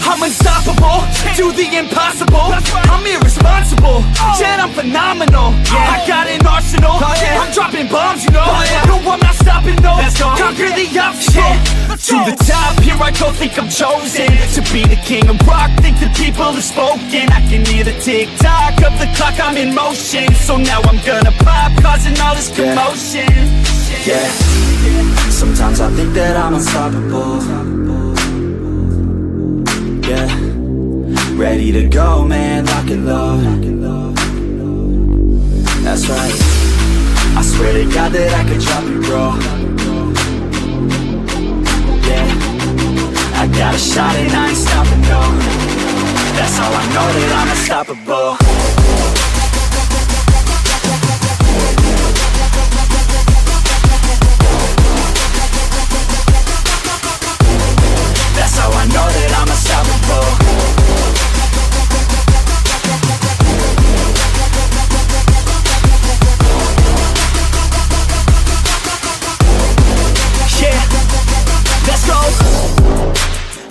I'm unstoppable, do the impossible. I'm irresponsible, yet I'm phenomenal. I got an arsenal, I'm dropping bombs, you know. No, I'm not stopping, no. Conquer the obstacle. To the top, here I go, think I'm chosen to be the king of rock, think the people have spoken. I can hear the tick-tock of the clock, I'm in motion. So now I'm gonna pop, causing all this commotion. Yeah, sometimes I think that I'm unstoppable. Yeah, ready to go, man, lock and load. That's right, I swear to God that I could drop you, bro. Yeah, I got a shot and I ain't stopping, no. That's how I know that I'm unstoppable. That's how I know that I'm unstoppable. Yeah, let's go.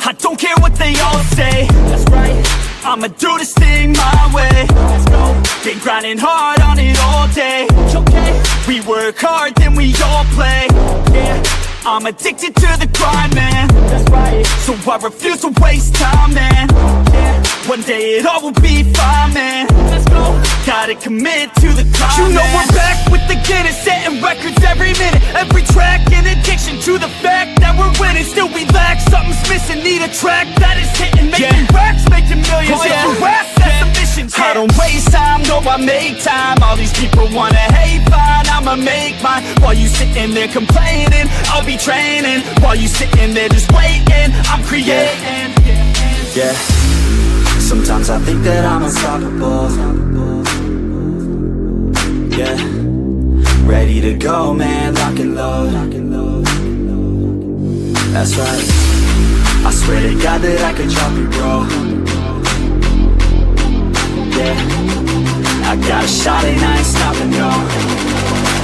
I don't care what they all say. That's right, I'ma do this thing my way. Let's go. Been grinding hard on it all day. Okay, we work hard, then we all play. Yeah, I'm addicted to the grind, man. That's right, so I refuse to waste time, man. Yeah, one day it all will be fine, man. Let's go. Gotta commit to the climb. You know we're back with the Guinness, setting records every minute, every track. In addiction to the fact that we're winning, still we lack something's missing. Need a track that is hitting, making racks, making millions. That's the mission. I don't waste time, no, I make time. All these people wanna hate, fine, I'ma make mine. While you sitting there complaining, I'll be training. While you sitting there just waiting, I'm creating. Yeah, sometimes I think that I'm unstoppable. Yeah, ready to go, man, lock and load. That's right, I swear to God that I could drop you, bro. Yeah, I got a shot and I ain't stopping, no.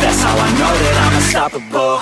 That's how I know that I'm unstoppable.